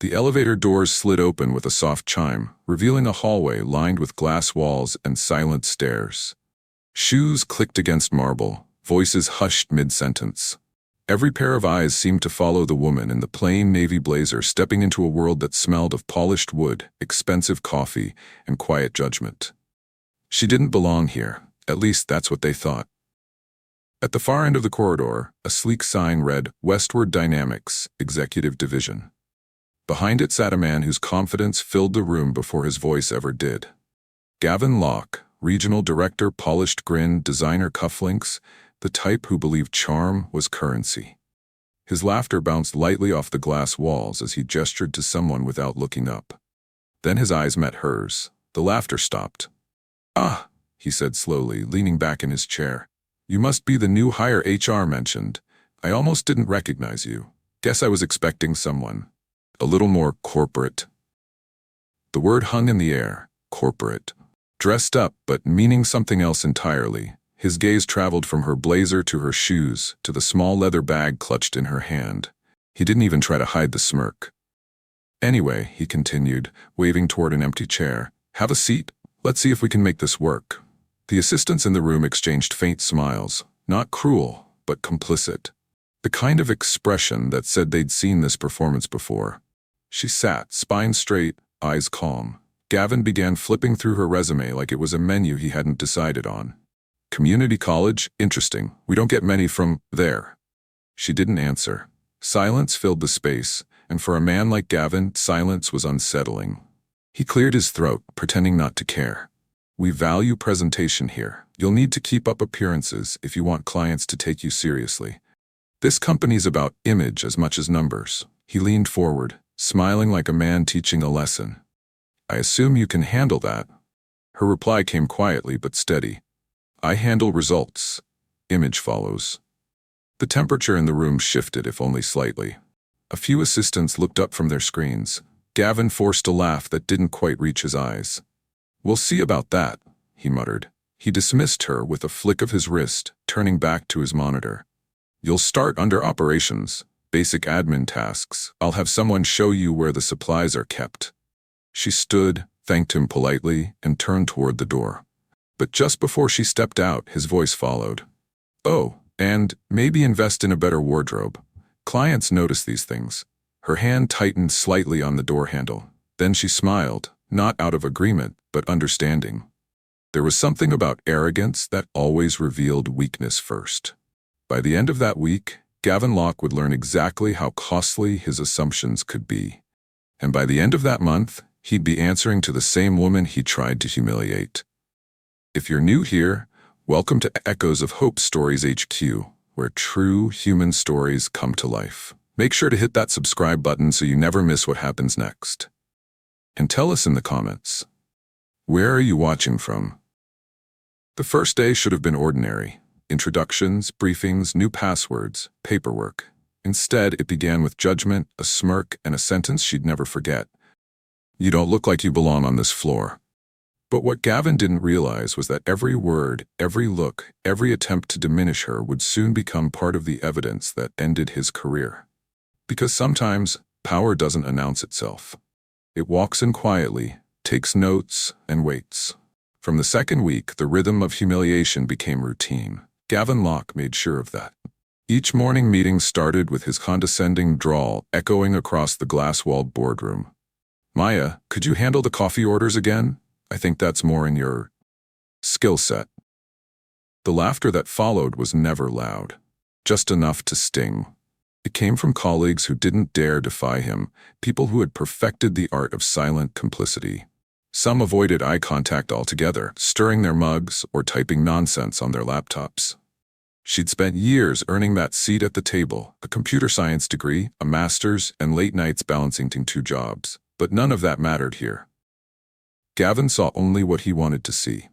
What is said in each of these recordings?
The elevator doors slid open with a soft chime, revealing a hallway lined with glass walls and silent stairs. Shoes clicked against marble, voices hushed mid-sentence. Every pair of eyes seemed to follow the woman in the plain navy blazer stepping into a world that smelled of polished wood, expensive coffee, and quiet judgment. She didn't belong here, at least that's what they thought. At the far end of the corridor, a sleek sign read, "Westward Dynamics, Executive Division." Behind it sat a man whose confidence filled the room before his voice ever did. Gavin Locke, regional director, polished grin, designer cufflinks, the type who believed charm was currency. His laughter bounced lightly off the glass walls as he gestured to someone without looking up. Then his eyes met hers. The laughter stopped. "Ah," he said slowly, leaning back in his chair. "You must be the new hire HR mentioned. I almost didn't recognize you. Guess I was expecting someone a little more corporate." The word hung in the air, corporate. Dressed up, but meaning something else entirely. His gaze traveled from her blazer to her shoes, to the small leather bag clutched in her hand. He didn't even try to hide the smirk. "Anyway," he continued, waving toward an empty chair, "have a seat. Let's see if we can make this work." The assistants in the room exchanged faint smiles, not cruel, but complicit. The kind of expression that said they'd seen this performance before. She sat, spine straight, eyes calm. Gavin began flipping through her resume like it was a menu he hadn't decided on. "Community college? Interesting. We don't get many from there." She didn't answer. Silence filled the space, and for a man like Gavin, silence was unsettling. He cleared his throat, pretending not to care. "We value presentation here. You'll need to keep up appearances if you want clients to take you seriously. This company's about image as much as numbers." He leaned forward, smiling like a man teaching a lesson. "I assume you can handle that." Her reply came quietly but steady. "I handle results. Image follows." The temperature in the room shifted, if only slightly. A few assistants looked up from their screens. Gavin forced a laugh that didn't quite reach his eyes. "We'll see about that," he muttered. He dismissed her with a flick of his wrist, turning back to his monitor. "You'll start under operations, basic admin tasks. I'll have someone show you where the supplies are kept." She stood, thanked him politely, and turned toward the door. But just before she stepped out, his voice followed. "Oh, and maybe invest in a better wardrobe. Clients notice these things." Her hand tightened slightly on the door handle. Then she smiled, not out of agreement, but understanding. There was something about arrogance that always revealed weakness first. By the end of that week, Gavin Locke would learn exactly how costly his assumptions could be. And by the end of that month, he'd be answering to the same woman he tried to humiliate. If you're new here, welcome to Echoes of Hope Stories HQ, where true human stories come to life. Make sure to hit that subscribe button so you never miss what happens next. And tell us in the comments, where are you watching from? The first day should have been ordinary. Introductions, briefings, new passwords, paperwork. Instead, it began with judgment, a smirk, and a sentence she'd never forget. "You don't look like you belong on this floor." But what Gavin didn't realize was that every word, every look, every attempt to diminish her would soon become part of the evidence that ended his career. Because sometimes, power doesn't announce itself. It walks in quietly, takes notes, and waits. From the second week, the rhythm of humiliation became routine. Gavin Locke made sure of that. Each morning meeting started with his condescending drawl echoing across the glass-walled boardroom. "Maya, could you handle the coffee orders again? I think that's more in your skill set." The laughter that followed was never loud, just enough to sting. It came from colleagues who didn't dare defy him, people who had perfected the art of silent complicity. Some avoided eye contact altogether, stirring their mugs or typing nonsense on their laptops. She'd spent years earning that seat at the table, a computer science degree, a master's, and late nights balancing two jobs. But none of that mattered here. Gavin saw only what he wanted to see.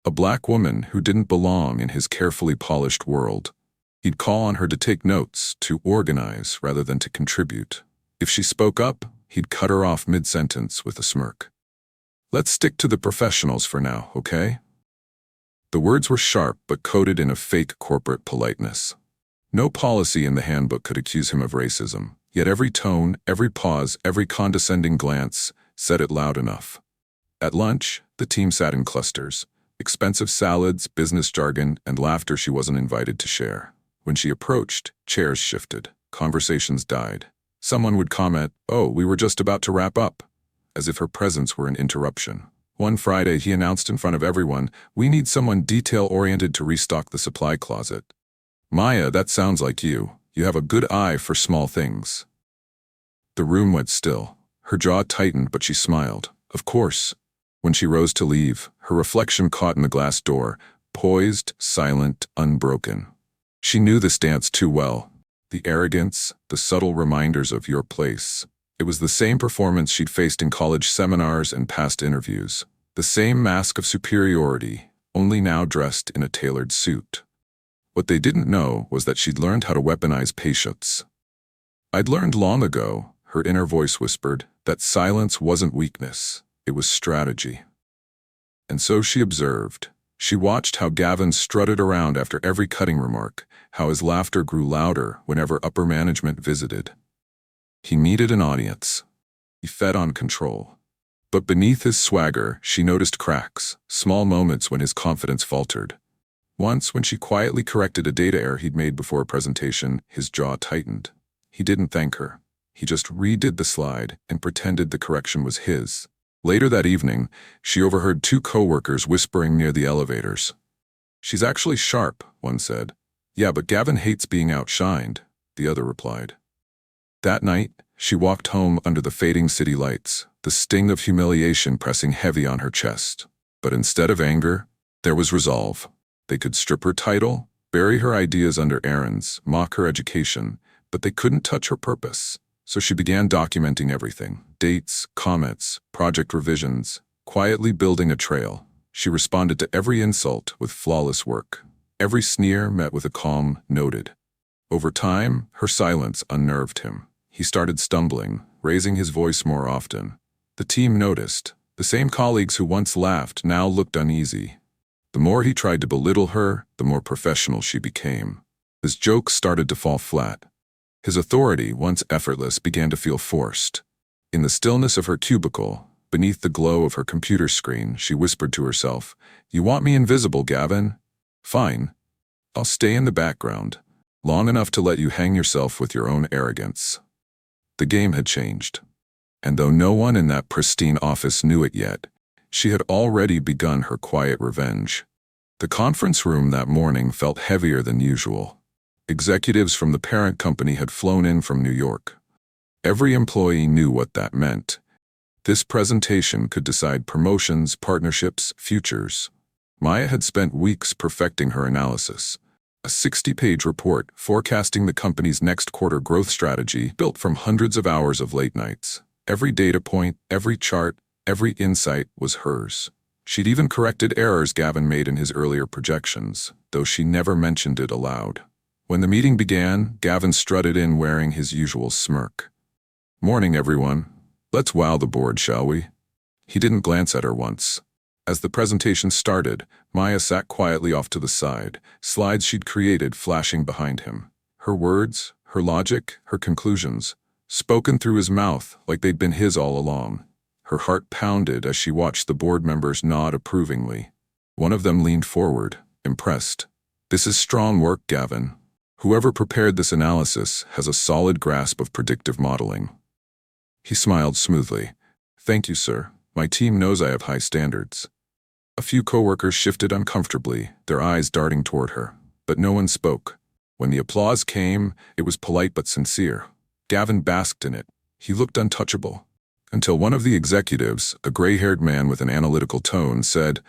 A black woman who didn't belong in his carefully polished world. He'd call on her to take notes, to organize rather than to contribute. If she spoke up, he'd cut her off mid-sentence with a smirk. "Let's stick to the professionals for now, okay?" The words were sharp but coated in a fake corporate politeness. No policy in the handbook could accuse him of racism. Yet every tone, every pause, every condescending glance said it loud enough. At lunch, the team sat in clusters. Expensive salads, business jargon, and laughter she wasn't invited to share. When she approached, chairs shifted. Conversations died. Someone would comment, "Oh, we were just about to wrap up," as if her presence were an interruption. One Friday, he announced in front of everyone, "We need someone detail-oriented to restock the supply closet." "Maya, that sounds like you. You have a good eye for small things." The room went still. Her jaw tightened, but she smiled. Of course. When she rose to leave, her reflection caught in the glass door, poised, silent, unbroken. She knew this dance too well. The arrogance, the subtle reminders of your place. It was the same performance she'd faced in college seminars and past interviews. The same mask of superiority, only now dressed in a tailored suit. What they didn't know was that she'd learned how to weaponize patience. "I'd learned long ago," her inner voice whispered, "that silence wasn't weakness, it was strategy." And so she observed. She watched how Gavin strutted around after every cutting remark, how his laughter grew louder whenever upper management visited. He needed an audience. He fed on control. But beneath his swagger, she noticed cracks, small moments when his confidence faltered. Once, when she quietly corrected a data error he'd made before a presentation, his jaw tightened. He didn't thank her. He just redid the slide and pretended the correction was his. Later that evening, she overheard two coworkers whispering near the elevators. "She's actually sharp," one said. "Yeah, but Gavin hates being outshined," the other replied. That night, she walked home under the fading city lights, the sting of humiliation pressing heavy on her chest. But instead of anger, there was resolve. They could strip her title, bury her ideas under errands, mock her education, but they couldn't touch her purpose. So she began documenting everything: dates, comments, project revisions, quietly building a trail. She responded to every insult with flawless work. Every sneer met with a calm, "noted." Over time, her silence unnerved him. He started stumbling, raising his voice more often. The team noticed. The same colleagues who once laughed now looked uneasy. The more he tried to belittle her, the more professional she became. His jokes started to fall flat. His authority, once effortless, began to feel forced. In the stillness of her cubicle, beneath the glow of her computer screen, she whispered to herself, "You want me invisible, Gavin? Fine. I'll stay in the background, long enough to let you hang yourself with your own arrogance." The game had changed. And though no one in that pristine office knew it yet, she had already begun her quiet revenge. The conference room that morning felt heavier than usual. Executives from the parent company had flown in from New York. Every employee knew what that meant. This presentation could decide promotions, partnerships, futures. Maya had spent weeks perfecting her analysis. A 60-page report forecasting the company's next quarter growth strategy built from hundreds of hours of late nights. Every data point, every chart, every insight was hers. She'd even corrected errors Gavin made in his earlier projections, though she never mentioned it aloud. When the meeting began, Gavin strutted in wearing his usual smirk. "Morning, everyone. Let's wow the board, shall we?" He didn't glance at her once. As the presentation started, Maya sat quietly off to the side, slides she'd created flashing behind him. Her words, her logic, her conclusions, spoken through his mouth like they'd been his all along. Her heart pounded as she watched the board members nod approvingly. One of them leaned forward, impressed. "This is strong work, Gavin. Whoever prepared this analysis has a solid grasp of predictive modeling." He smiled smoothly. "Thank you, sir. My team knows I have high standards." A few coworkers shifted uncomfortably, their eyes darting toward her, but no one spoke. When the applause came, it was polite but sincere. Gavin basked in it. He looked untouchable. Until one of the executives, a gray-haired man with an analytical tone, said,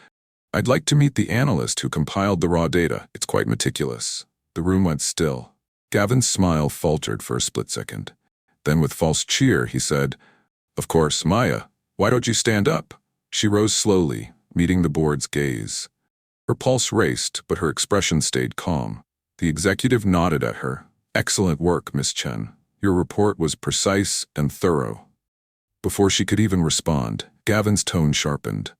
"I'd like to meet the analyst who compiled the raw data. It's quite meticulous." The room went still. Gavin's smile faltered for a split second. Then with false cheer, he said, "Of course, Maya, why don't you stand up?" She rose slowly, meeting the board's gaze. Her pulse raced, but her expression stayed calm. The executive nodded at her. "Excellent work, Miss Chen. Your report was precise and thorough." Before she could even respond, Gavin's tone sharpened.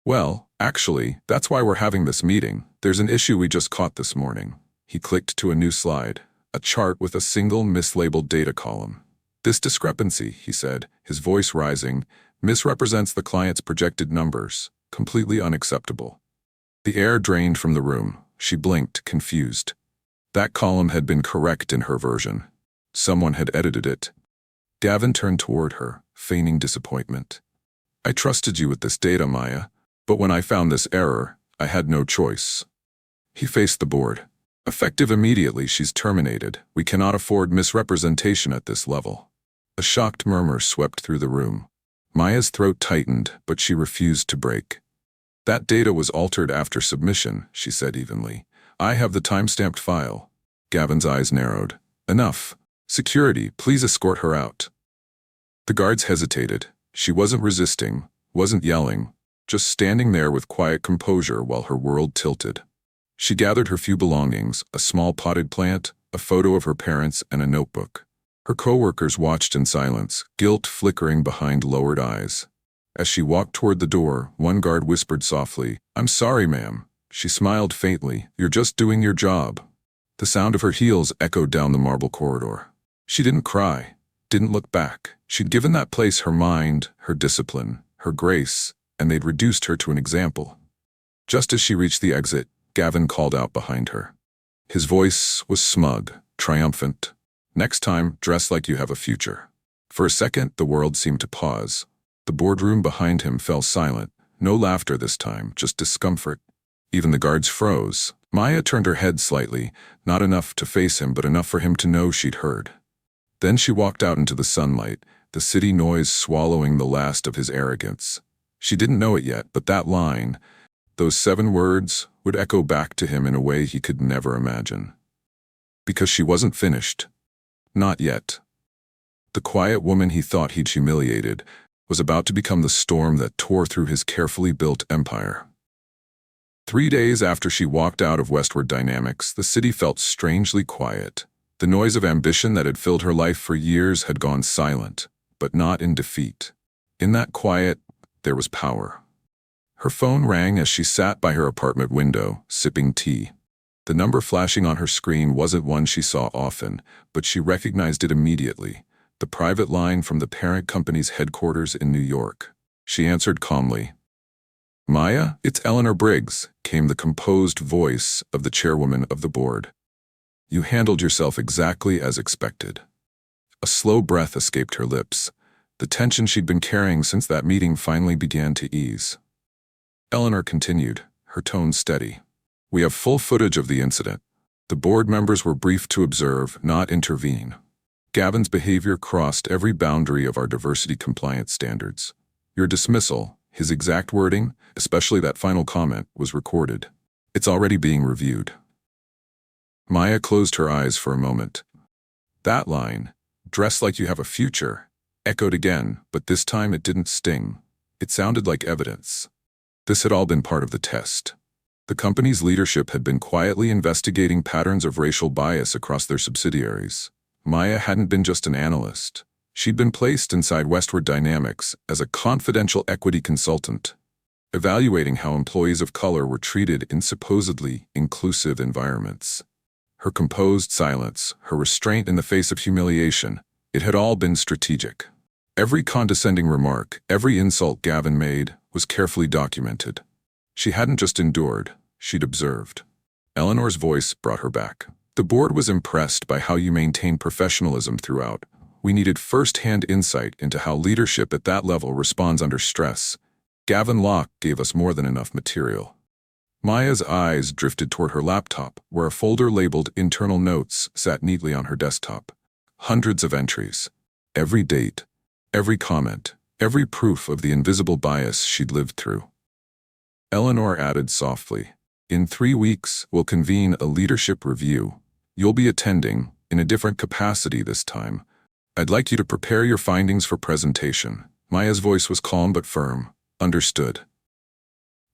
"Well, actually, that's why we're having this meeting. There's an issue we just caught this morning." He clicked to a new slide, a chart with a single mislabeled data column. This discrepancy, he said, his voice rising, misrepresents the client's projected numbers. Completely unacceptable. The air drained from the room. She blinked, confused. That column had been correct in her version. Someone had edited it. Gavin turned toward her, feigning disappointment. I trusted you with this data, Maya, but when I found this error, I had no choice. He faced the board. Effective immediately, she's terminated. We cannot afford misrepresentation at this level. A shocked murmur swept through the room. Maya's throat tightened, but she refused to break. That data was altered after submission, she said evenly. I have the time-stamped file. Gavin's eyes narrowed. Enough. Security, please escort her out. The guards hesitated. She wasn't resisting, wasn't yelling, just standing there with quiet composure while her world tilted. She gathered her few belongings, a small potted plant, a photo of her parents, and a notebook. Her co-workers watched in silence, guilt flickering behind lowered eyes. As she walked toward the door, one guard whispered softly, I'm sorry, ma'am. She smiled faintly. You're just doing your job. The sound of her heels echoed down the marble corridor. She didn't cry, didn't look back. She'd given that place her mind, her discipline, her grace, and they'd reduced her to an example. Just as she reached the exit, Gavin called out behind her. His voice was smug, triumphant. Next time, dress like you have a future. For a second, the world seemed to pause. The boardroom behind him fell silent. No laughter this time, just discomfort. Even the guards froze. Maya turned her head slightly, not enough to face him, but enough for him to know she'd heard. Then she walked out into the sunlight, the city noise swallowing the last of his arrogance. She didn't know it yet, but that line, those 7 words, would echo back to him in a way he could never imagine. Because she wasn't finished. Not yet. The quiet woman he thought he'd humiliated was about to become the storm that tore through his carefully built empire. 3 days after she walked out of Westward Dynamics, the city felt strangely quiet. The noise of ambition that had filled her life for years had gone silent, but not in defeat. In that quiet, there was power. Her phone rang as she sat by her apartment window, sipping tea. The number flashing on her screen wasn't one she saw often, but she recognized it immediately. The private line from the parent company's headquarters in New York. She answered calmly. Maya, it's Eleanor Briggs, came the composed voice of the chairwoman of the board. You handled yourself exactly as expected. A slow breath escaped her lips. The tension she'd been carrying since that meeting finally began to ease. Eleanor continued, her tone steady. We have full footage of the incident. The board members were briefed to observe, not intervene. Gavin's behavior crossed every boundary of our diversity compliance standards. Your dismissal, his exact wording, especially that final comment, was recorded. It's already being reviewed. Maya closed her eyes for a moment. That line, dress like you have a future, echoed again, but this time it didn't sting. It sounded like evidence. This had all been part of the test. The company's leadership had been quietly investigating patterns of racial bias across their subsidiaries. Maya hadn't been just an analyst. She'd been placed inside Westward Dynamics as a confidential equity consultant, evaluating how employees of color were treated in supposedly inclusive environments. Her composed silence, her restraint in the face of humiliation, it had all been strategic. Every condescending remark, every insult Gavin made was carefully documented. She hadn't just endured, she'd observed. Eleanor's voice brought her back. The board was impressed by how you maintained professionalism throughout. We needed first-hand insight into how leadership at that level responds under stress. Gavin Locke gave us more than enough material. Maya's eyes drifted toward her laptop, where a folder labeled Internal Notes sat neatly on her desktop. Hundreds of entries. Every date, every comment, every proof of the invisible bias she'd lived through. Eleanor added softly, In 3 weeks, we'll convene a leadership review. You'll be attending, in a different capacity this time. I'd like you to prepare your findings for presentation. Maya's voice was calm but firm. Understood.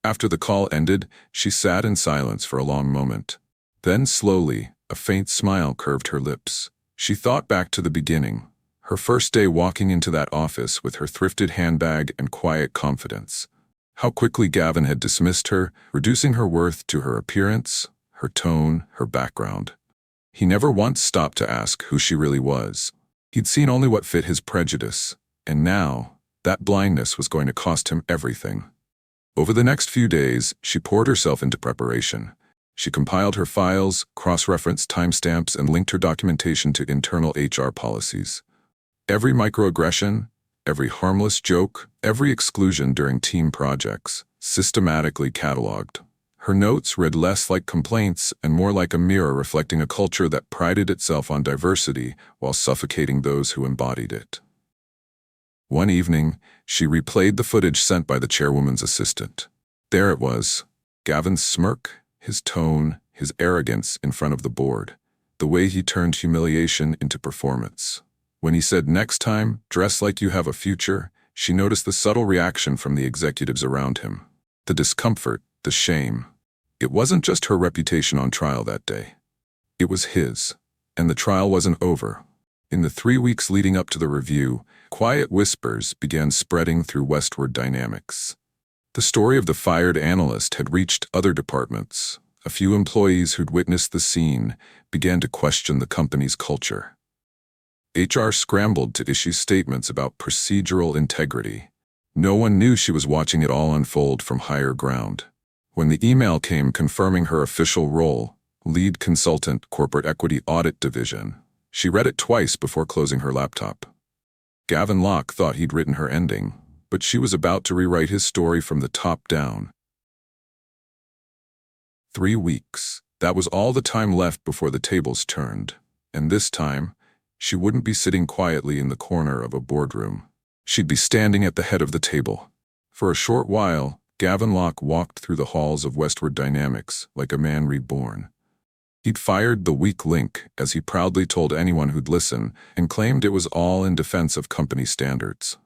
After the call ended, she sat in silence for a long moment. Then slowly, a faint smile curved her lips. She thought back to the beginning, her first day walking into that office with her thrifted handbag and quiet confidence. How quickly Gavin had dismissed her, reducing her worth to her appearance, her tone, her background. He never once stopped to ask who she really was. He'd seen only what fit his prejudice, and now, that blindness was going to cost him everything. Over the next few days, she poured herself into preparation. She compiled her files, cross-referenced timestamps, and linked her documentation to internal HR policies. Every microaggression, every harmless joke, every exclusion during team projects, systematically cataloged. Her notes read less like complaints and more like a mirror reflecting a culture that prided itself on diversity while suffocating those who embodied it. One evening, she replayed the footage sent by the chairwoman's assistant. There it was, Gavin's smirk, his tone, his arrogance in front of the board, the way he turned humiliation into performance. When he said, "Next time, dress like you have a future," she noticed the subtle reaction from the executives around him. The discomfort, the shame. It wasn't just her reputation on trial that day. It was his. And the trial wasn't over. In the 3 weeks leading up to the review, quiet whispers began spreading through Westward Dynamics. The story of the fired analyst had reached other departments. A few employees who'd witnessed the scene began to question the company's culture. HR scrambled to issue statements about procedural integrity. No one knew she was watching it all unfold from higher ground. When the email came confirming her official role, lead consultant, Corporate Equity Audit Division, she read it twice before closing her laptop. Gavin Locke thought he'd written her ending, but she was about to rewrite his story from the top down. 3 weeks. That was all the time left before the tables turned. And this time, she wouldn't be sitting quietly in the corner of a boardroom. She'd be standing at the head of the table. For a short while, Gavin Locke walked through the halls of Westward Dynamics like a man reborn. He'd fired the weak link, as he proudly told anyone who'd listen, and claimed it was all in defense of company standards.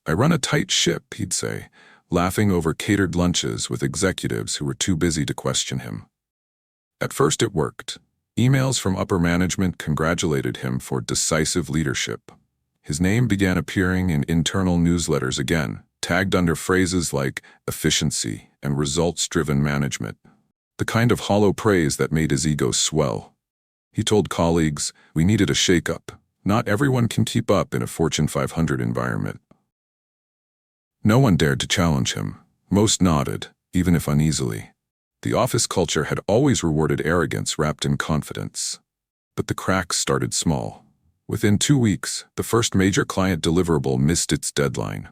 "I run a tight ship," he'd say, laughing over catered lunches with executives who were too busy to question him. At first it worked. Emails from upper management congratulated him for decisive leadership. His name began appearing in internal newsletters again, tagged under phrases like efficiency and results-driven management. The kind of hollow praise that made his ego swell. He told colleagues, "We needed a shake-up. Not everyone can keep up in a Fortune 500 environment." No one dared to challenge him. Most nodded, even if uneasily. The office culture had always rewarded arrogance wrapped in confidence. But the cracks started small. Within 2 weeks, the first major client deliverable missed its deadline.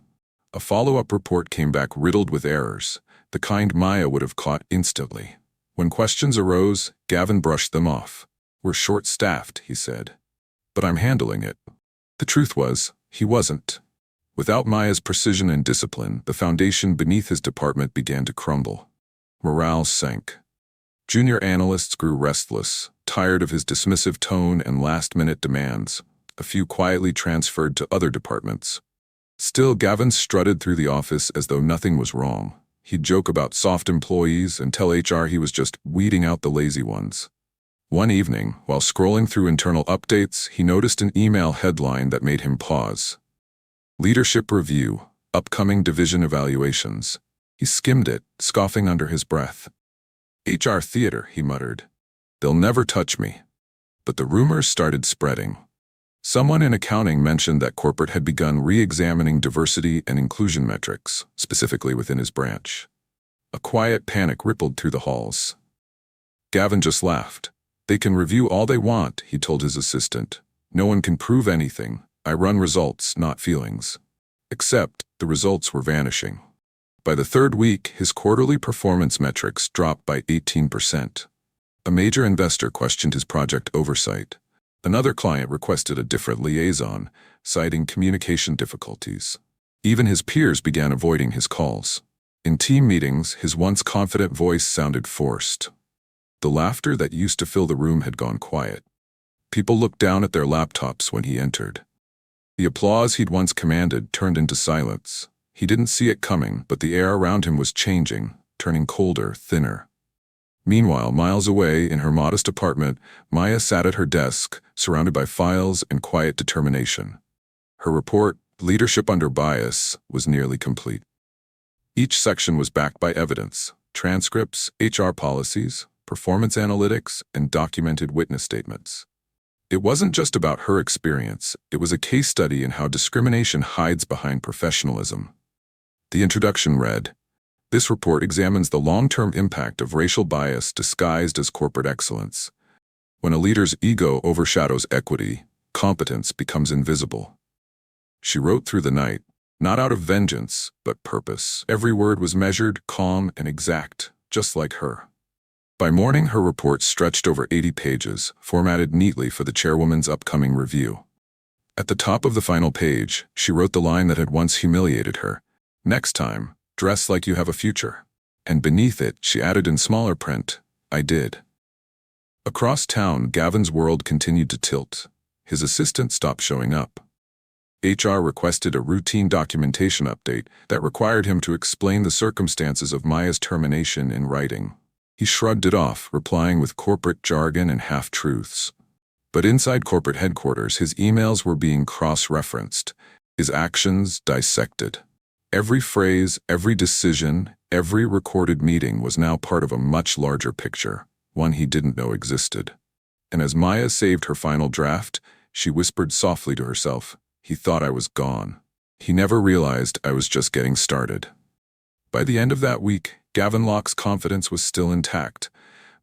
A follow-up report came back riddled with errors, the kind Maya would have caught instantly. When questions arose, Gavin brushed them off. "We're short-staffed," he said. "But I'm handling it." The truth was, he wasn't. Without Maya's precision and discipline, the foundation beneath his department began to crumble. Morale sank. Junior analysts grew restless, tired of his dismissive tone and last-minute demands. A few quietly transferred to other departments. Still, Gavin strutted through the office as though nothing was wrong. He'd joke about soft employees and tell HR he was just weeding out the lazy ones. One evening, while scrolling through internal updates, he noticed an email headline that made him pause. "Leadership Review, Upcoming Division Evaluations." He skimmed it, scoffing under his breath. "HR theater," he muttered. "They'll never touch me." But the rumors started spreading. Someone in accounting mentioned that corporate had begun re-examining diversity and inclusion metrics, specifically within his branch. A quiet panic rippled through the halls. Gavin just laughed. "They can review all they want," he told his assistant. "No one can prove anything. I run results, not feelings." Except, the results were vanishing. By the 3rd week, his quarterly performance metrics dropped by 18%. A major investor questioned his project oversight. Another client requested a different liaison, citing communication difficulties. Even his peers began avoiding his calls. In team meetings, his once confident voice sounded forced. The laughter that used to fill the room had gone quiet. People looked down at their laptops when he entered. The applause he'd once commanded turned into silence. He didn't see it coming, but the air around him was changing, turning colder, thinner. Meanwhile, miles away, in her modest apartment, Maya sat at her desk, surrounded by files and quiet determination. Her report, Leadership Under Bias, was nearly complete. Each section was backed by evidence, transcripts, HR policies, performance analytics, and documented witness statements. It wasn't just about her experience, it was a case study in how discrimination hides behind professionalism. The introduction read, "This report examines the long-term impact of racial bias disguised as corporate excellence. When a leader's ego overshadows equity, competence becomes invisible." She wrote through the night, not out of vengeance, but purpose. Every word was measured, calm, and exact, just like her. By morning, her report stretched over 80 pages, formatted neatly for the chairwoman's upcoming review. At the top of the final page, she wrote the line that had once humiliated her, "Next time, dress like you have a future." And beneath it, she added in smaller print, "I did." Across town, Gavin's world continued to tilt. His assistant stopped showing up. HR requested a routine documentation update that required him to explain the circumstances of Maya's termination in writing. He shrugged it off, replying with corporate jargon and half-truths. But inside corporate headquarters, his emails were being cross-referenced, his actions dissected. Every phrase, every decision, every recorded meeting was now part of a much larger picture, one he didn't know existed. And as Maya saved her final draft, she whispered softly to herself, "He thought I was gone. He never realized I was just getting started." By the end of that week, Gavin Locke's confidence was still intact,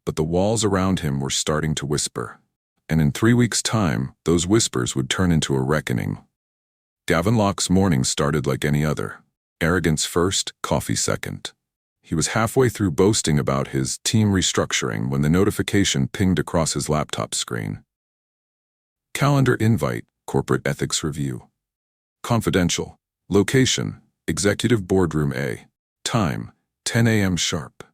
but the walls around him were starting to whisper. And in 3 weeks' time, those whispers would turn into a reckoning. Gavin Locke's morning started like any other. Arrogance first, coffee second. He was halfway through boasting about his team restructuring when the notification pinged across his laptop screen. Calendar invite, corporate ethics review. Confidential. Location, Executive Boardroom A. Time, 10 a.m. sharp.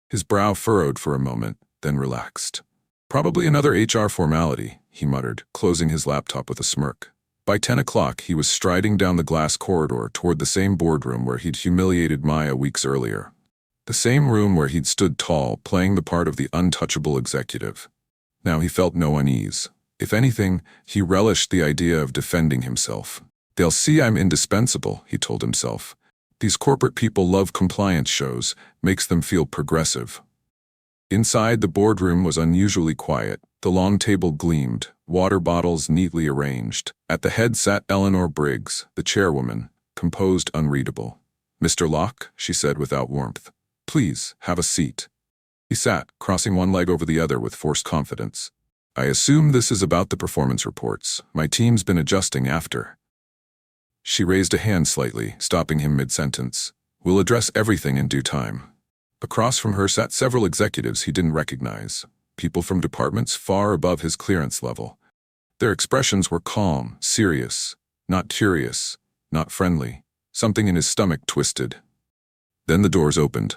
His brow furrowed for a moment, then relaxed. "Probably another HR formality," he muttered, closing his laptop with a smirk. By 10 o'clock, he was striding down the glass corridor toward the same boardroom where he'd humiliated Maya weeks earlier. The same room where he'd stood tall, playing the part of the untouchable executive. Now he felt no unease. If anything, he relished the idea of defending himself. "They'll see I'm indispensable," he told himself. "These corporate people love compliance shows, makes them feel progressive." Inside, the boardroom was unusually quiet. The long table gleamed, water bottles neatly arranged. At the head sat Eleanor Briggs, the chairwoman, composed, unreadable. "Mr. Locke," she said without warmth, "please, have a seat." He sat, crossing one leg over the other with forced confidence. "I assume this is about the performance reports. My team's been adjusting after." She raised a hand slightly, stopping him mid-sentence. "We'll address everything in due time." Across from her sat several executives he didn't recognize, people from departments far above his clearance level. Their expressions were calm, serious, not curious, not friendly. Something in his stomach twisted. Then the doors opened.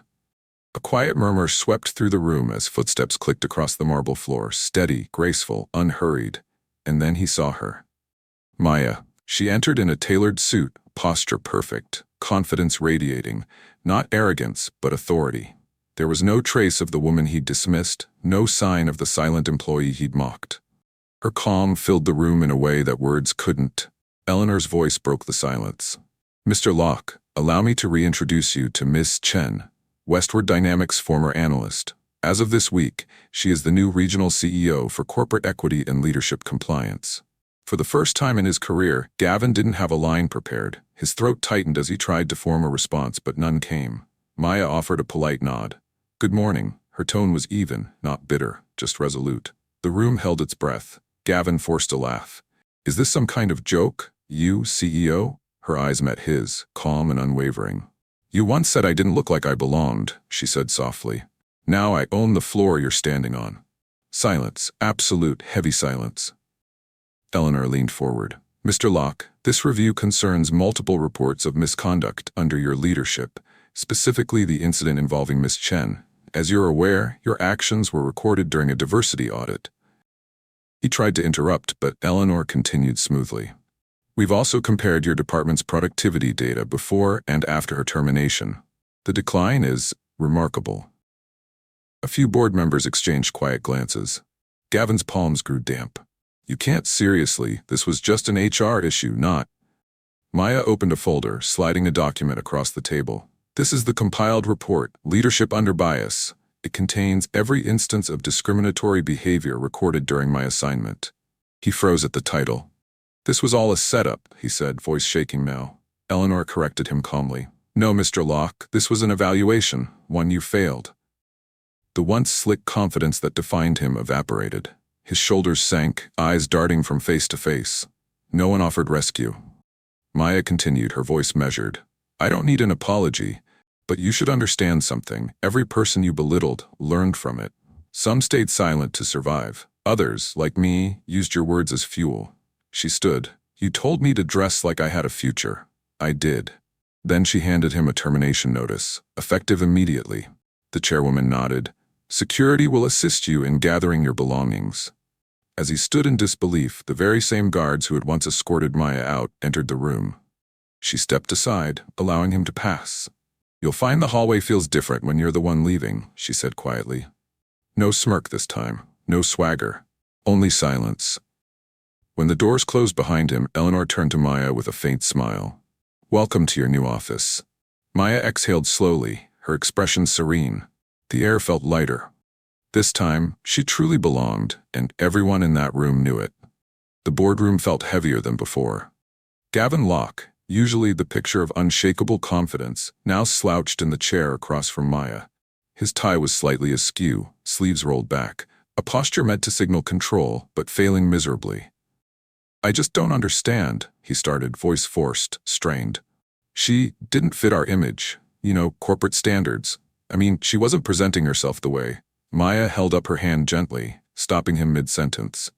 A quiet murmur swept through the room as footsteps clicked across the marble floor, steady, graceful, unhurried. And then he saw her. Maya. She entered in a tailored suit, posture perfect, confidence radiating, not arrogance, but authority. There was no trace of the woman he'd dismissed, no sign of the silent employee he'd mocked. Her calm filled the room in a way that words couldn't. Eleanor's voice broke the silence. "Mr. Locke, allow me to reintroduce you to Miss Chen, Westward Dynamics' former analyst. As of this week, she is the new regional CEO for Corporate Equity and Leadership Compliance." For the first time in his career, Gavin didn't have a line prepared. His throat tightened as he tried to form a response, but none came. Maya offered a polite nod. "Good morning." Her tone was even, not bitter, just resolute. The room held its breath. Gavin forced a laugh. "Is this some kind of joke? You, CEO?" Her eyes met his, calm and unwavering. "You once said I didn't look like I belonged," she said softly. "Now I own the floor you're standing on." Silence, absolute, heavy silence. Eleanor leaned forward. "Mr. Locke, this review concerns multiple reports of misconduct under your leadership, specifically the incident involving Miss Chen. As you're aware, your actions were recorded during a diversity audit." He tried to interrupt, but Eleanor continued smoothly. "We've also compared your department's productivity data before and after her termination. The decline is remarkable." A few board members exchanged quiet glances. Gavin's palms grew damp. "You can't seriously, this was just an HR issue, not..." Maya opened a folder, sliding a document across the table. "This is the compiled report, Leadership Under Bias. It contains every instance of discriminatory behavior recorded during my assignment. He froze at the title. This was all a setup, he said, voice shaking now. Eleanor corrected him calmly. No, Mr. Locke, this was an evaluation, one you failed. The once slick confidence that defined him evaporated. His shoulders sank, eyes darting from face to face. No one offered rescue. Maya continued, her voice measured. I don't need an apology, but you should understand something. Every person you belittled learned from it. Some stayed silent to survive. Others, like me, used your words as fuel. She stood. You told me to dress like I had a future. I did. Then she handed him a termination notice, effective immediately. The chairwoman nodded. Security will assist you in gathering your belongings. As he stood in disbelief, the very same guards who had once escorted Maya out entered the room. She stepped aside, allowing him to pass. You'll find the hallway feels different when you're the one leaving, she said quietly. No smirk this time, no swagger, only silence. When the doors closed behind him, Eleanor turned to Maya with a faint smile. Welcome to your new office. Maya exhaled slowly, her expression serene. The air felt lighter. This time, she truly belonged, and everyone in that room knew it. The boardroom felt heavier than before. Gavin Locke, usually the picture of unshakable confidence, now slouched in the chair across from Maya. His tie was slightly askew, sleeves rolled back, a posture meant to signal control, but failing miserably. I just don't understand, he started, voice forced, strained. She didn't fit our image, corporate standards. I mean, she wasn't presenting herself the way. Maya held up her hand gently, stopping him mid-sentence.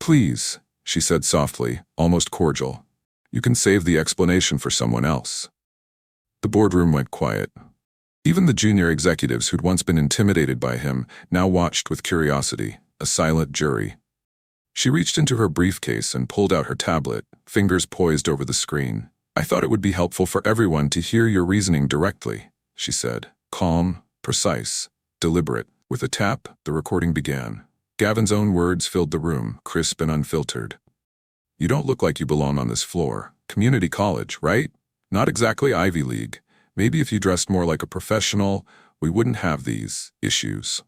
Please, she said softly, almost cordial. You can save the explanation for someone else. The boardroom went quiet. Even the junior executives who'd once been intimidated by him now watched with curiosity, a silent jury. She reached into her briefcase and pulled out her tablet, fingers poised over the screen. I thought it would be helpful for everyone to hear your reasoning directly, she said, calm, precise, deliberate. With a tap, the recording began. Gavin's own words filled the room, crisp and unfiltered. You don't look like you belong on this floor. Community college, right? Not exactly Ivy League. Maybe if you dressed more like a professional, we wouldn't have these issues.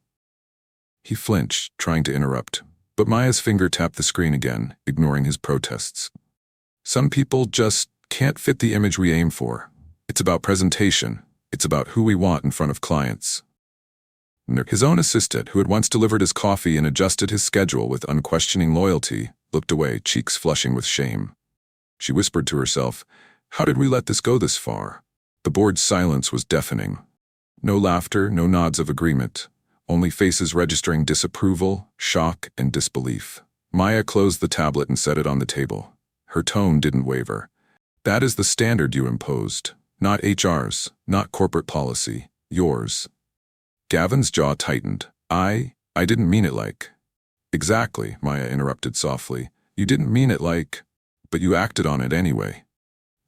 He flinched, trying to interrupt, but Maya's finger tapped the screen again, ignoring his protests. Some people just can't fit the image we aim for. It's about presentation. It's about who we want in front of clients. His own assistant, who had once delivered his coffee and adjusted his schedule with unquestioning loyalty, looked away, cheeks flushing with shame. She whispered to herself, how did we let this go this far? The board's silence was deafening. No laughter, no nods of agreement, only faces registering disapproval, shock, and disbelief. Maya closed the tablet and set it on the table. Her tone didn't waver. That is the standard you imposed. Not HR's, not corporate policy, yours. Gavin's jaw tightened. I didn't mean it like. Exactly, Maya interrupted softly. You didn't mean it like, but you acted on it anyway.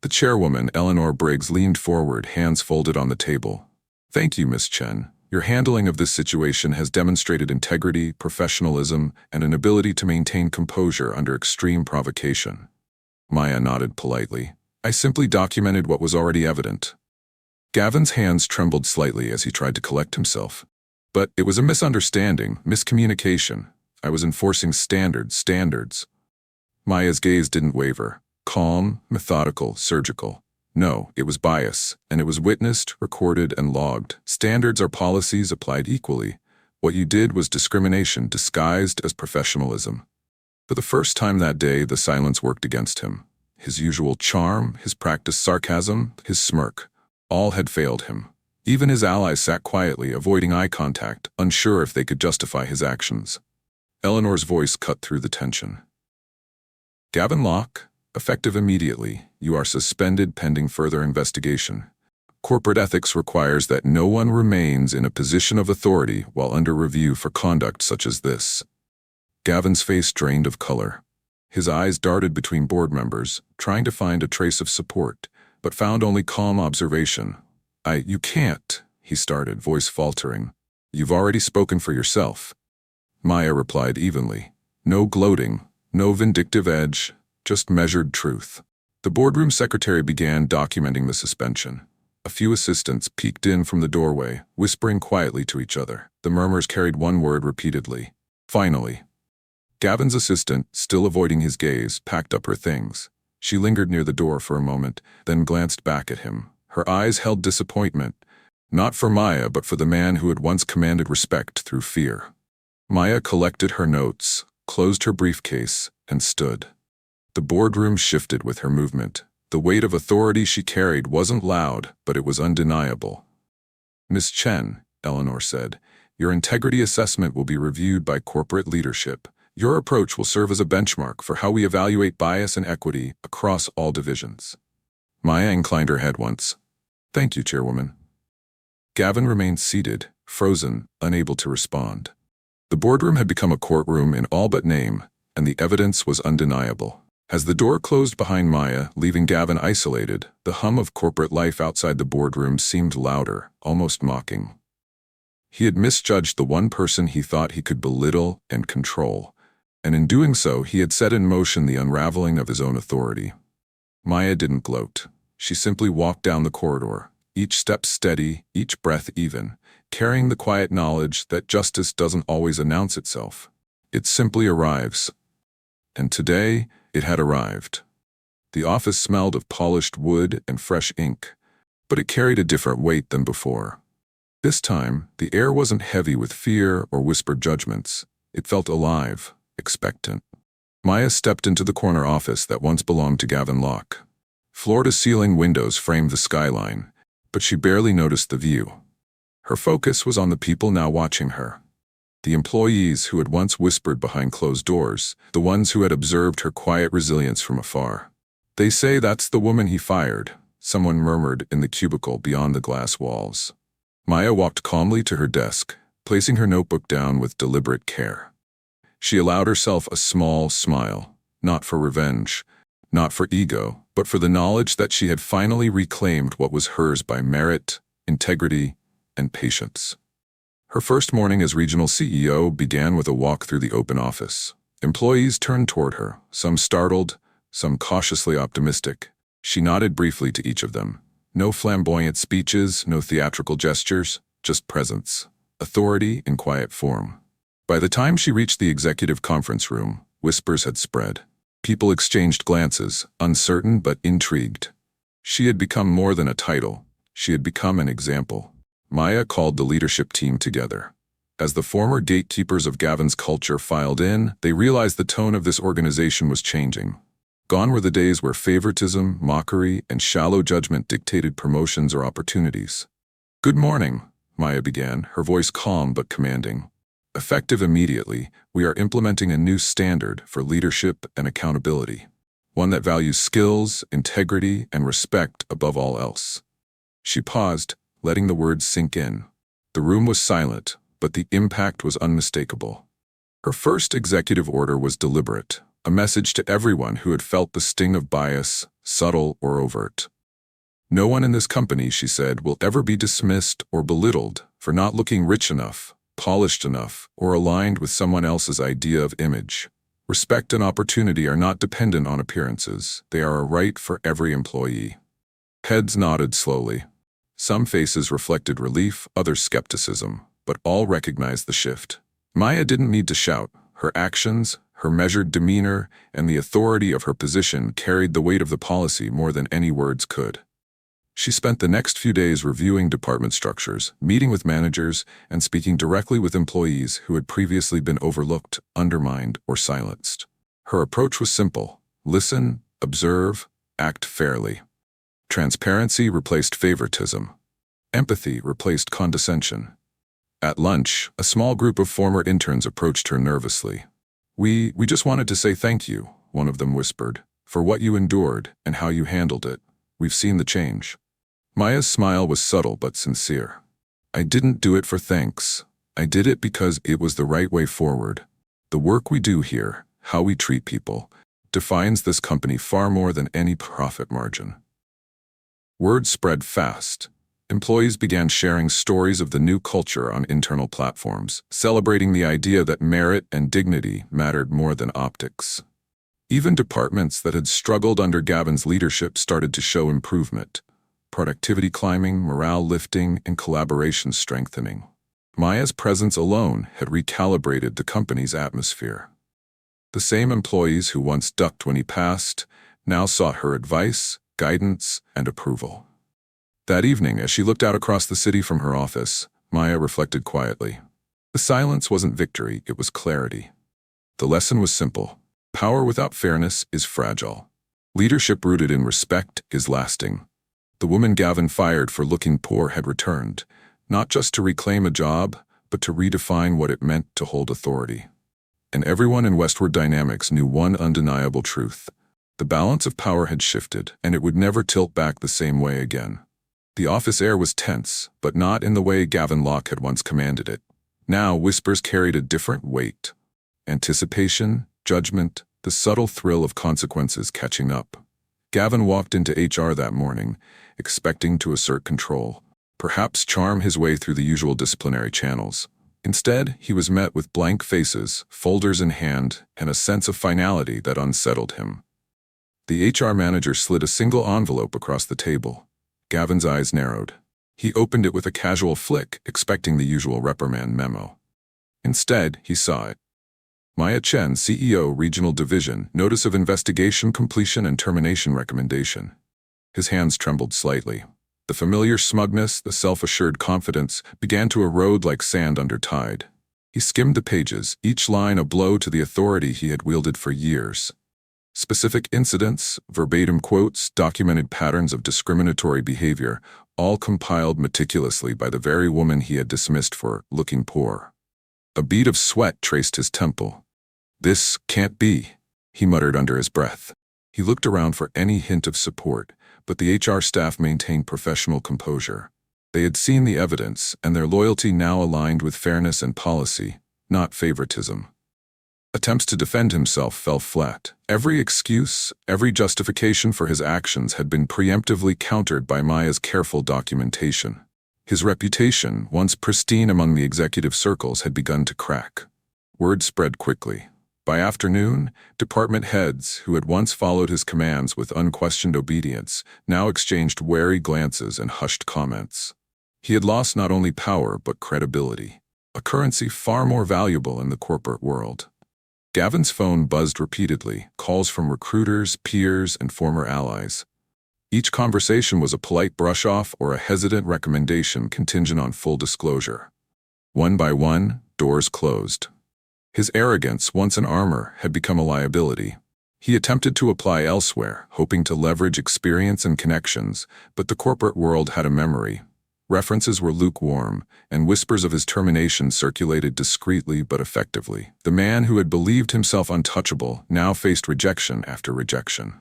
The chairwoman, Eleanor Briggs, leaned forward, hands folded on the table. Thank you, Miss Chen. Your handling of this situation has demonstrated integrity, professionalism, and an ability to maintain composure under extreme provocation. Maya nodded politely. I simply documented what was already evident. Gavin's hands trembled slightly as he tried to collect himself. But it was a misunderstanding, miscommunication. I was enforcing standards. Maya's gaze didn't waver. Calm, methodical, surgical. No, it was bias, and it was witnessed, recorded, and logged. Standards are policies applied equally. What you did was discrimination disguised as professionalism. For the first time that day, the silence worked against him. His usual charm, his practiced sarcasm, his smirk. All had failed him. Even his allies sat quietly, avoiding eye contact, unsure if they could justify his actions. Eleanor's voice cut through the tension. Gavin Locke, effective immediately, you are suspended pending further investigation. Corporate ethics requires that no one remains in a position of authority while under review for conduct such as this. Gavin's face drained of color. His eyes darted between board members, trying to find a trace of support, but found only calm observation. You can't, he started, voice faltering. You've already spoken for yourself. Maya replied evenly. No gloating, no vindictive edge, just measured truth. The boardroom secretary began documenting the suspension. A few assistants peeked in from the doorway, whispering quietly to each other. The murmurs carried one word repeatedly. Finally. Gavin's assistant, still avoiding his gaze, packed up her things. She lingered near the door for a moment, then glanced back at him. Her eyes held disappointment, not for Maya, but for the man who had once commanded respect through fear. Maya collected her notes, closed her briefcase, and stood. The boardroom shifted with her movement. The weight of authority she carried wasn't loud, but it was undeniable. "Miss Chen," Eleanor said, "your integrity assessment will be reviewed by corporate leadership. Your approach will serve as a benchmark for how we evaluate bias and equity across all divisions." Maya inclined her head once. "Thank you, Chairwoman." Gavin remained seated, frozen, unable to respond. The boardroom had become a courtroom in all but name, and the evidence was undeniable. As the door closed behind Maya, leaving Gavin isolated, the hum of corporate life outside the boardroom seemed louder, almost mocking. He had misjudged the one person he thought he could belittle and control, and in doing so he had set in motion the unraveling of his own authority. Maya didn't gloat. She simply walked down the corridor, each step steady, each breath even, carrying the quiet knowledge that justice doesn't always announce itself. It simply arrives. And today, it had arrived. The office smelled of polished wood and fresh ink, but it carried a different weight than before. This time, the air wasn't heavy with fear or whispered judgments. It felt alive, expectant. Maya stepped into the corner office that once belonged to Gavin Locke. Floor-to-ceiling windows framed the skyline, but she barely noticed the view. Her focus was on the people now watching her. The employees who had once whispered behind closed doors, the ones who had observed her quiet resilience from afar. "They say that's the woman he fired," someone murmured in the cubicle beyond the glass walls. Maya walked calmly to her desk, placing her notebook down with deliberate care. She allowed herself a small smile, not for revenge, not for ego, but for the knowledge that she had finally reclaimed what was hers by merit, integrity, and patience. Her first morning as regional CEO began with a walk through the open office. Employees turned toward her, some startled, some cautiously optimistic. She nodded briefly to each of them. No flamboyant speeches, no theatrical gestures, just presence, authority in quiet form. By the time she reached the executive conference room, whispers had spread. People exchanged glances, uncertain but intrigued. She had become more than a title. She had become an example. Maya called the leadership team together. As the former gatekeepers of Gavin's culture filed in, they realized the tone of this organization was changing. Gone were the days where favoritism, mockery, and shallow judgment dictated promotions or opportunities. "Good morning," Maya began, her voice calm but commanding. "Effective immediately, we are implementing a new standard for leadership and accountability. One that values skills, integrity, and respect above all else." She paused, letting the words sink in. The room was silent, but the impact was unmistakable. Her first executive order was deliberate, a message to everyone who had felt the sting of bias, subtle or overt. "No one in this company," she said, "will ever be dismissed or belittled for not looking rich enough, polished enough, or aligned with someone else's idea of image. Respect and opportunity are not dependent on appearances. They are a right for every employee." Heads nodded slowly. Some faces reflected relief, others skepticism, but all recognized the shift. Maya didn't need to shout. Her actions, her measured demeanor, and the authority of her position carried the weight of the policy more than any words could. She spent the next few days reviewing department structures, meeting with managers, and speaking directly with employees who had previously been overlooked, undermined, or silenced. Her approach was simple: listen, observe, act fairly. Transparency replaced favoritism. Empathy replaced condescension. At lunch, a small group of former interns approached her nervously. We just wanted to say thank you," one of them whispered, "for what you endured and how you handled it. We've seen the change." Maya's smile was subtle but sincere. "I didn't do it for thanks. I did it because it was the right way forward. The work we do here, how we treat people, defines this company far more than any profit margin." Word spread fast. Employees began sharing stories of the new culture on internal platforms, celebrating the idea that merit and dignity mattered more than optics. Even departments that had struggled under Gavin's leadership started to show improvement. productivity climbing, morale lifting, and collaboration strengthening. Maya's presence alone had recalibrated the company's atmosphere. The same employees who once ducked when he passed now sought her advice, guidance, and approval. That evening, as she looked out across the city from her office, Maya reflected quietly. The silence wasn't victory, it was clarity. The lesson was simple. Power without fairness is fragile. Leadership rooted in respect is lasting. The woman Gavin fired for looking poor had returned, not just to reclaim a job, but to redefine what it meant to hold authority. And everyone in Westward Dynamics knew one undeniable truth. The balance of power had shifted, and it would never tilt back the same way again. The office air was tense, but not in the way Gavin Locke had once commanded it. Now whispers carried a different weight. Anticipation, judgment, the subtle thrill of consequences catching up. Gavin walked into HR that morning, expecting to assert control, perhaps charm his way through the usual disciplinary channels. Instead, he was met with blank faces, folders in hand, and a sense of finality that unsettled him. The HR manager slid a single envelope across the table. Gavin's eyes narrowed. He opened it with a casual flick, expecting the usual reprimand memo. Instead, he saw it. Maya Chen, CEO, Regional Division, Notice of Investigation, Completion and Termination Recommendation. His hands trembled slightly. The familiar smugness, the self-assured confidence, began to erode like sand under tide. He skimmed the pages, each line a blow to the authority he had wielded for years. Specific incidents, verbatim quotes, documented patterns of discriminatory behavior, all compiled meticulously by the very woman he had dismissed for looking poor. A bead of sweat traced his temple. "This can't be," he muttered under his breath. He looked around for any hint of support, but the HR staff maintained professional composure. They had seen the evidence, and their loyalty now aligned with fairness and policy, not favoritism. Attempts to defend himself fell flat. Every excuse, every justification for his actions had been preemptively countered by Maya's careful documentation. His reputation, once pristine among the executive circles, had begun to crack. Word spread quickly. By afternoon, department heads, who had once followed his commands with unquestioned obedience, now exchanged wary glances and hushed comments. He had lost not only power but credibility, a currency far more valuable in the corporate world. Gavin's phone buzzed repeatedly, calls from recruiters, peers, and former allies. Each conversation was a polite brush-off or a hesitant recommendation contingent on full disclosure. One by one, doors closed. His arrogance, once an armor, had become a liability. He attempted to apply elsewhere, hoping to leverage experience and connections, but the corporate world had a memory. References were lukewarm, and whispers of his termination circulated discreetly but effectively. The man who had believed himself untouchable now faced rejection after rejection.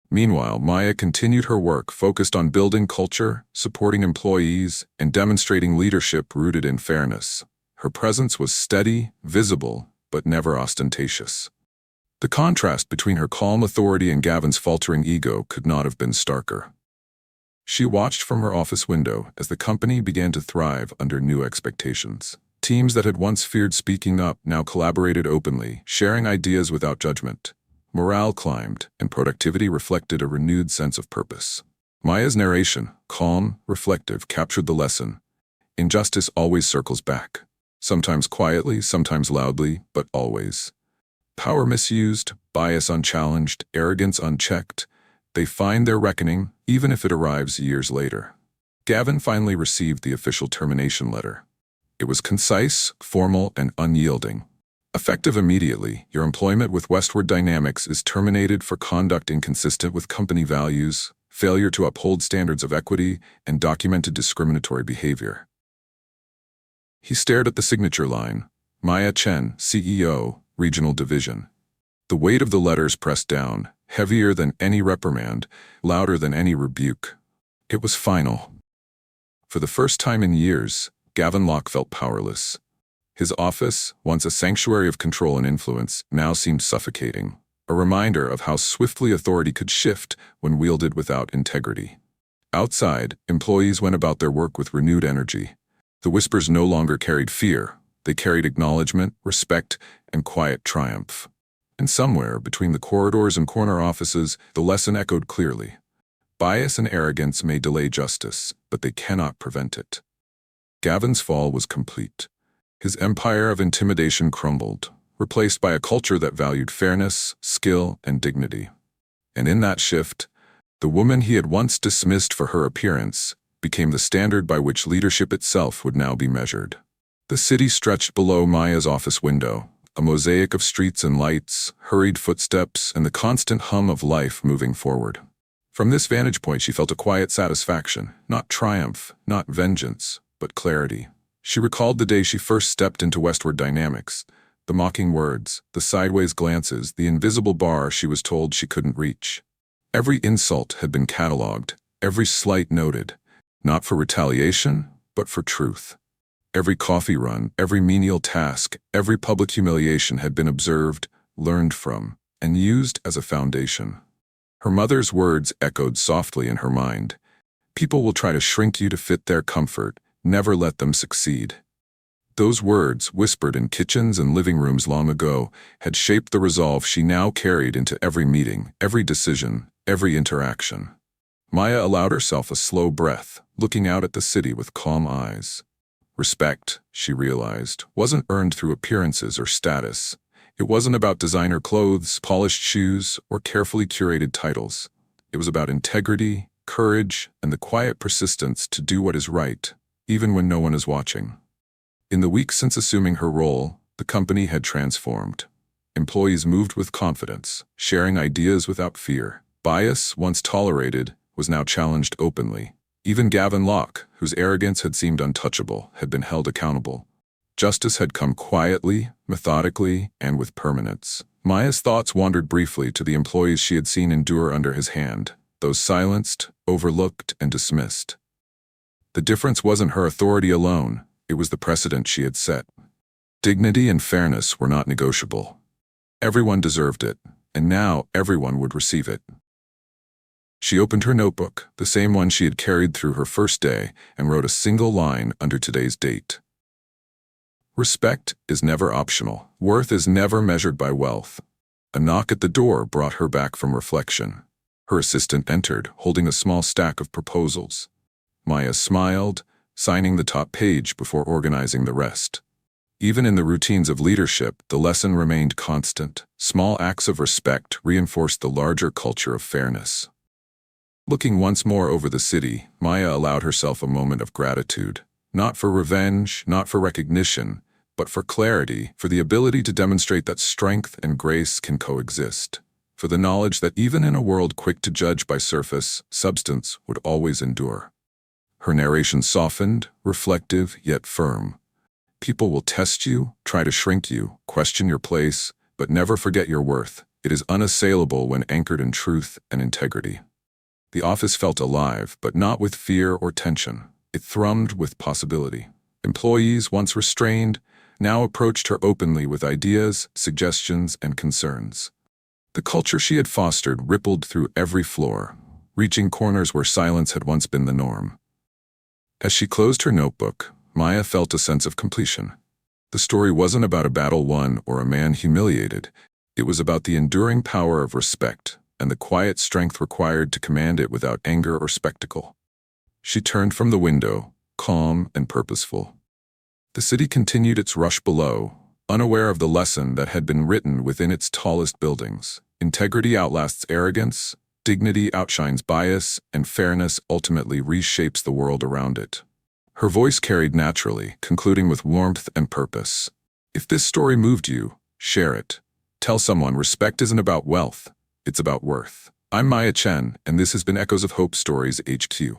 Meanwhile, Maya continued her work, focused on building culture, supporting employees, and demonstrating leadership rooted in fairness. Her presence was steady, visible, but never ostentatious. The contrast between her calm authority and Gavin's faltering ego could not have been starker. She watched from her office window as the company began to thrive under new expectations. Teams that had once feared speaking up now collaborated openly, sharing ideas without judgment. Morale climbed, and productivity reflected a renewed sense of purpose. Maya's narration, calm, reflective, captured the lesson. Injustice always circles back. Sometimes quietly, sometimes loudly, but always. Power misused, bias unchallenged, arrogance unchecked. They find their reckoning, even if it arrives years later. Gavin finally received the official termination letter. It was concise, formal, and unyielding. Effective immediately, your employment with Westward Dynamics is terminated for conduct inconsistent with company values, failure to uphold standards of equity, and documented discriminatory behavior. He stared at the signature line, Maya Chen, CEO, Regional Division. The weight of the letters pressed down, heavier than any reprimand, louder than any rebuke. It was final. For the first time in years, Gavin Locke felt powerless. His office, once a sanctuary of control and influence, now seemed suffocating, a reminder of how swiftly authority could shift when wielded without integrity. Outside, employees went about their work with renewed energy. The whispers no longer carried fear. They carried acknowledgement, respect, and quiet triumph. And somewhere, between the corridors and corner offices, the lesson echoed clearly. Bias and arrogance may delay justice, but they cannot prevent it. Gavin's fall was complete. His empire of intimidation crumbled, replaced by a culture that valued fairness, skill, and dignity. And in that shift, the woman he had once dismissed for her appearance became the standard by which leadership itself would now be measured. The city stretched below Maya's office window, a mosaic of streets and lights, hurried footsteps, and the constant hum of life moving forward. From this vantage point, she felt a quiet satisfaction, not triumph, not vengeance, but clarity. She recalled the day she first stepped into Westward dynamics, the mocking words, the sideways glances, the invisible bar she was told she couldn't reach. Every insult had been catalogued, every slight noted, not for retaliation, but for truth. Every coffee run, every menial task, every public humiliation had been observed, learned from, and used as a foundation. Her mother's words echoed softly in her mind. People will try to shrink you to fit their comfort, never let them succeed. Those words, whispered in kitchens and living rooms long ago, had shaped the resolve she now carried into every meeting, every decision, every interaction. Maya allowed herself a slow breath, looking out at the city with calm eyes. Respect, she realized, wasn't earned through appearances or status. It wasn't about designer clothes, polished shoes, or carefully curated titles. It was about integrity, courage, and the quiet persistence to do what is right, even when no one is watching. In the weeks since assuming her role, the company had transformed. Employees moved with confidence, sharing ideas without fear. Bias, once tolerated, was now challenged openly. Even Gavin, whose arrogance had seemed untouchable, had been held accountable. Justice had come quietly, methodically, and with permanence. Maya's thoughts wandered briefly to the employees she had seen endure under his hand, those silenced, overlooked, and dismissed. The difference wasn't her authority alone, it was the precedent she had set. Dignity and fairness were not negotiable. Everyone deserved it, and now everyone would receive it. She opened her notebook, the same one she had carried through her first day, and wrote a single line under today's date. Respect is never optional. Worth is never measured by wealth. A knock at the door brought her back from reflection. Her assistant entered, holding a small stack of proposals. Maya smiled, signing the top page before organizing the rest. Even in the routines of leadership, the lesson remained constant. Small acts of respect reinforced the larger culture of fairness. Looking once more over the city, Maya allowed herself a moment of gratitude. Not for revenge, not for recognition, but for clarity, for the ability to demonstrate that strength and grace can coexist, for the knowledge that even in a world quick to judge by surface, substance would always endure. Her narration softened, reflective, yet firm. People will test you, try to shrink you, question your place, but never forget your worth. It is unassailable when anchored in truth and integrity. The office felt alive, but not with fear or tension. It thrummed with possibility. Employees, once restrained, now approached her openly with ideas, suggestions, and concerns. The culture she had fostered rippled through every floor, reaching corners where silence had once been the norm. As she closed her notebook, Maya felt a sense of completion. The story wasn't about a battle won or a man humiliated. It was about the enduring power of respect and the quiet strength required to command it without anger or spectacle. She turned from the window, calm and purposeful. The city continued its rush below, unaware of the lesson that had been written within its tallest buildings. Integrity outlasts arrogance, dignity outshines bias, and fairness ultimately reshapes the world around it. Her voice carried naturally, concluding with warmth and purpose. If this story moved you, share it. Tell someone respect isn't about wealth, it's about worth. I'm Maya Chen, and this has been Echoes of Hope Stories HQ.